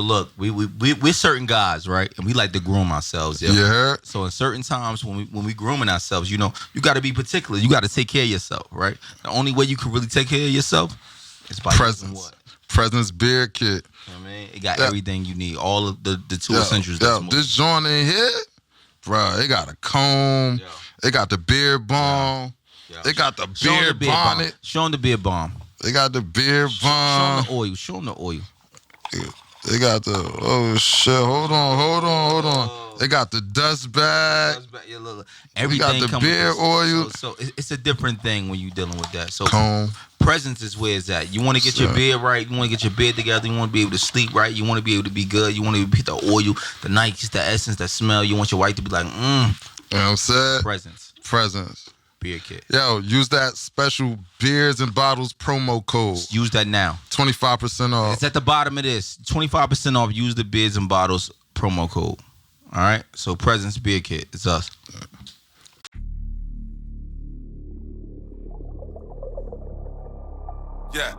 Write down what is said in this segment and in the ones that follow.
look, we're certain guys, right? And we like to groom ourselves. Yeah. Yeah. So in certain times when we grooming ourselves, you got to be particular. You got to take care of yourself, right? The only way you can really take care of yourself is by using what? Presence beard kit. You know what I mean, it got everything you need, all of the two essentials. This joint in here, bro, it got a comb, it got the beard balm, it got the beard bonnet. Show them the beard balm. They got the beard balm. Show them the oil. They got the, oh shit, hold on. They got the dust bag. Everything we got the beard oil. So it's a different thing when you're dealing with that. So comb. Presence is where it's at. You want to get your beard right. You want to get your beard together. You want to be able to sleep right. You want to be able to be good. You want to get the oil, the Nikes, the essence, the smell. You want your wife to be like, You know what I'm saying? Presence. Beard kit. Yo, use that special Beards and Bottles promo code. Use that now. 25% off. It's at the bottom of this. 25% off. Use the Beards and Bottles promo code. All right? So Presence Beard Kit. It's us. Yeah.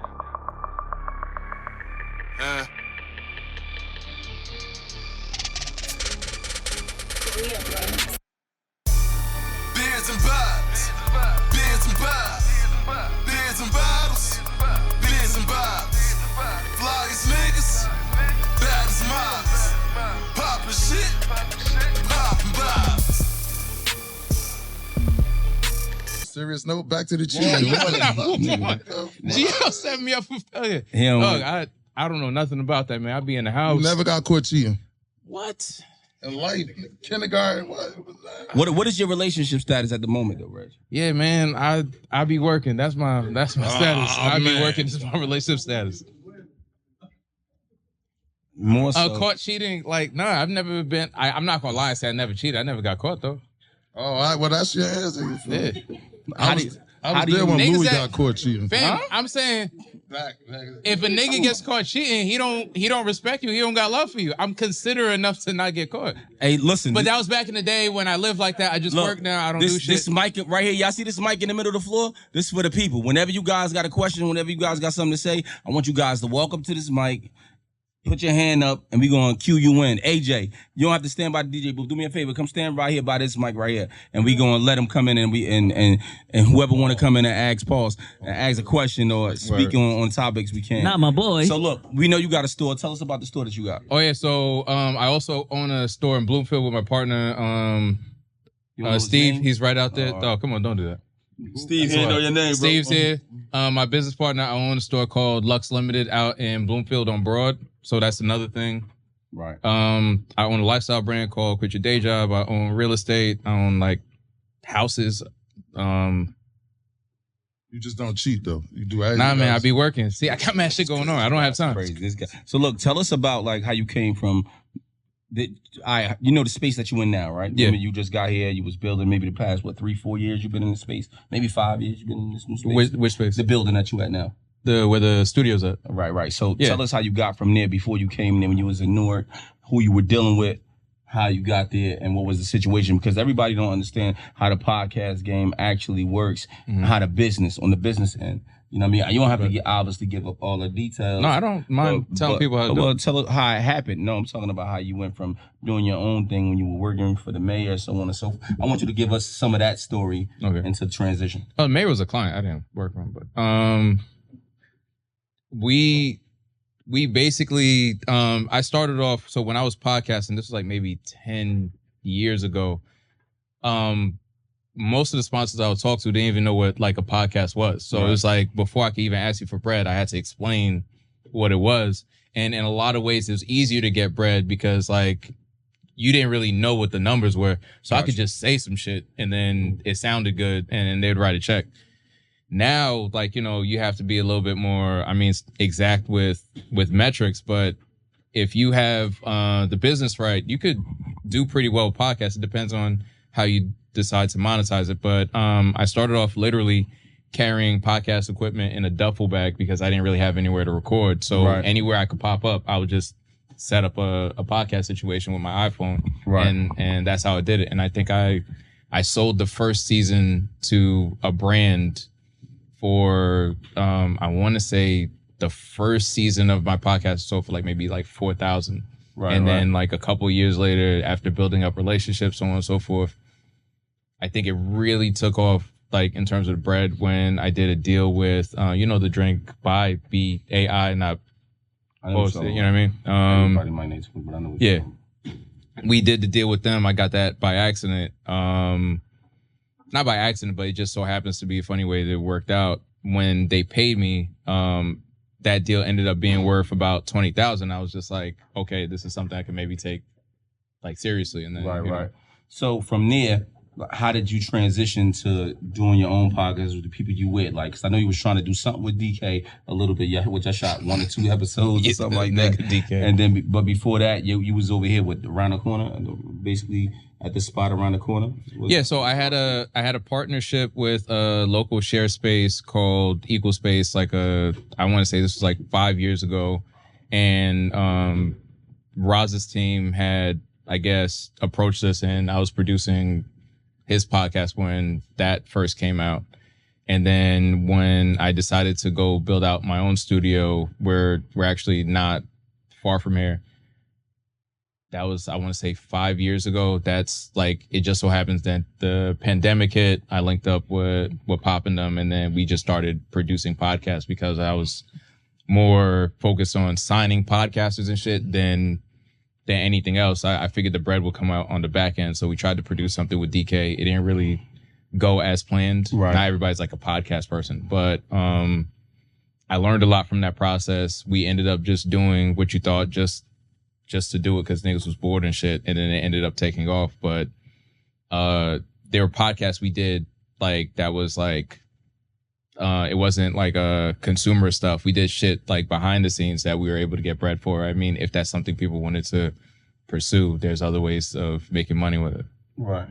Beards and bottles. Beards and bottles. Beards and bottles. Beards and bottles. Flyest niggas. Baddest models. Poppin' shit. Poppin' bottles. Serious note, back to the cheese. Gio set me up for failure. Look, I don't know nothing about that, man. I be in the house. You never got caught cheating. What? In life, kindergarten, what was that? What is your relationship status at the moment, though, Reg? Yeah, man, I be working. That's my status. I be working. This is my relationship status. More so. Caught cheating? Like, nah, I've never been. I'm not gonna lie and say I never cheated. I never got caught though. Oh, all right. Well, that's your answer. Yeah. I was there when Louis got caught cheating. Fam, I'm saying, if a nigga gets caught cheating, he don't respect you. He don't got love for you. I'm considerate enough to not get caught. Hey, listen. But that was back in the day when I lived like that. I just work now. I don't do shit. This mic right here, y'all see this mic in the middle of the floor? This is for the people. Whenever you guys got a question, whenever you guys got something to say, I want you guys to walk up to this mic. Put your hand up, and we're going to cue you in. AJ, you don't have to stand by the DJ booth. Do me a favor. Come stand right here by this mic right here. And we're going to let them come in, and whoever want to come in and ask a question or speak on topics, we can. Not my boy. So, look, we know you got a store. Tell us about the store that you got. Oh, yeah. So, I also own a store in Bloomfield with my partner, Steve. He's right out there. Oh, come on. Don't do that. Steve, here, know your name, bro. Steve's here. My business partner, I own a store called Lux Limited out in Bloomfield on Broad. So that's another thing. Right. I own a lifestyle brand called Quit Your Day Job. I own real estate. I own like houses. You just don't cheat though. You do everything. Nah, man, I be working. See, I got mad shit going on. I don't have time. Crazy, this guy. So look, tell us about like how you came from the space that you in now, right? Yeah. I mean, you just got here. You was building maybe the past 3-4 years. You've been in the space. Maybe 5 years. You've been in this new space. Which space? The building that you at now. Where the studio's at. Right. So tell us how you got from there before you came there when you was in Newark, who you were dealing with, how you got there, and what was the situation. Because everybody don't understand how the podcast game actually works, how the business, on the business end. You know what I mean? You don't have to obviously give up all the details. No, I don't mind telling people how to do it. Well, tell us how it happened. No, I'm talking about how you went from doing your own thing when you were working for the mayor, so on and so forth. I want you to give us some of that story into transition. Oh, the mayor was a client. I didn't work for him, but we basically I started off, so when I was podcasting, this was like maybe 10 years ago. Most of the sponsors I would talk to didn't even know what like a podcast was. So it was like before I could even ask you for bread, I had to explain what it was. And in a lot of ways, it was easier to get bread because like you didn't really know what the numbers were. So I could just say some shit and then it sounded good and they'd write a check. Now, like, you know, you have to be a little bit more, exact with metrics. But if you have the business right, you could do pretty well with podcasts. It depends on how you decide to monetize it. But I started off literally carrying podcast equipment in a duffel bag because I didn't really have anywhere to record. So anywhere I could pop up, I would just set up a podcast situation with my iPhone. And that's how I did it. And I think I sold the first season to a brand for I want to say the first season of my podcast sold for like maybe like 4,000. Right, and then like a couple years later, after building up relationships, so on and so forth, I think it really took off like in terms of the bread when I did a deal with, the drink by Bday, not posted, you know what I mean? Everybody might need to, but I know what you're talking about. We did the deal with them. I got that by accident. Not by accident, but it just so happens to be a funny way that it worked out. When they paid me, that deal ended up being worth about 20,000. I was just like, okay, this is something I can maybe take like seriously. And then Right. So from there, how did you transition to doing your own podcast with the people you with? Like, cause I know you was trying to do something with DK a little bit, which I shot 1 or 2 episodes or something like that. DK. And then, but before that, you was over here with around the corner, basically at the spot around the corner. Yeah, so I had a partnership with a local share space called Equal Space. Like I want to say this was like 5 years ago, and Roz's team had, I guess, approached us, and I was producing his podcast when that first came out. And then when I decided to go build out my own studio, where we're actually not far from here, that was, I want to say 5 years ago. That's like, it just so happens that the pandemic hit. I linked up with Pop and them, and then we just started producing podcasts because I was more focused on signing podcasters and shit than anything else. I figured the bread would come out on the back end. So we tried to produce something with DK. It didn't really go as planned. Right. Not everybody's like a podcast person, but I learned a lot from that process. We ended up just doing what you thought, just to do it because niggas was bored and shit. And then it ended up taking off. But there were podcasts we did like that was like, it wasn't like consumer stuff. We did shit like behind the scenes that we were able to get bread for. I mean, if that's something people wanted to pursue, there's other ways of making money with it. Right.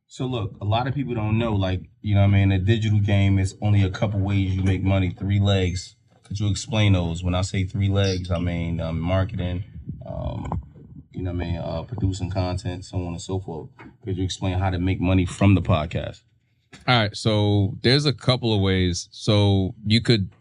So look, a lot of people don't know, like, you know what I mean, the digital game is only a couple ways you make money, 3 legs. Could you explain those? When I say 3 legs, I mean marketing, you know what I mean, producing content, so on and so forth. Could you explain how to make money from the podcast? All right, so there's a couple of ways. So you could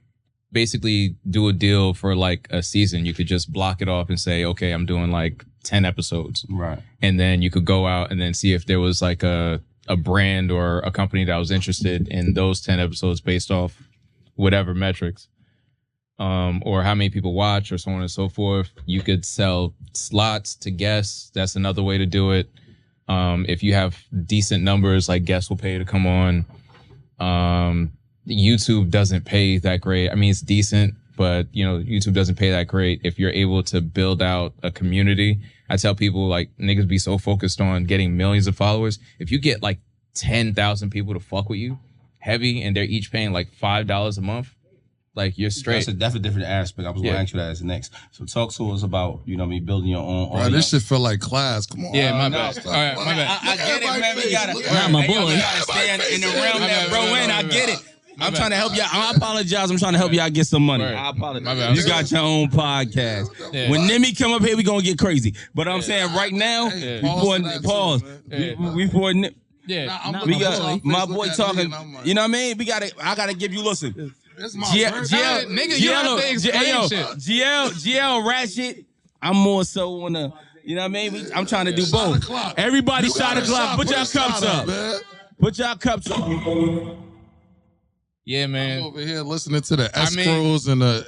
basically do a deal for like a season. You could just block it off and say, okay, I'm doing like 10 episodes. Right. And then you could go out and then see if there was like a brand or a company that was interested in those 10 episodes based off whatever metrics, or how many people watch or so on and so forth. You could sell slots to guests. That's another way to do it. If you have decent numbers, like guests will pay to come on. YouTube doesn't pay that great. I mean, it's decent, but YouTube doesn't pay that great. If you're able to build out a community, I tell people like niggas be so focused on getting millions of followers. If you get like 10,000 people to fuck with you heavy and they're each paying like $5 a month, like you're straight. That's a different aspect. I was going to ask you that as the next. So talk to us about, you know what I mean, building your own audience. Bro, this shit feel like class. Come on. Yeah, my bad. All right, my bad. I get it, man. We gotta. Not my boy. We gotta stay in the realm that bro in. I get it. I'm bad. trying to help y'all. I apologize. I'm trying to help y'all get some money. Right. I apologize. My bad. You got your own podcast. Yeah. When Nimi come up here, we gonna get crazy. But I'm saying right now, pause. We for Yeah. we got my boy talking. You know what I mean? I gotta give you listen. It's my Nigga, you don't have to explain shit. GL Ratchet. I'm more so on the. You know what I mean? I'm trying to do both. Everybody shot a clock. Put your cups up. Put your cups up. Yeah, man. I'm over here listening to the escrows and the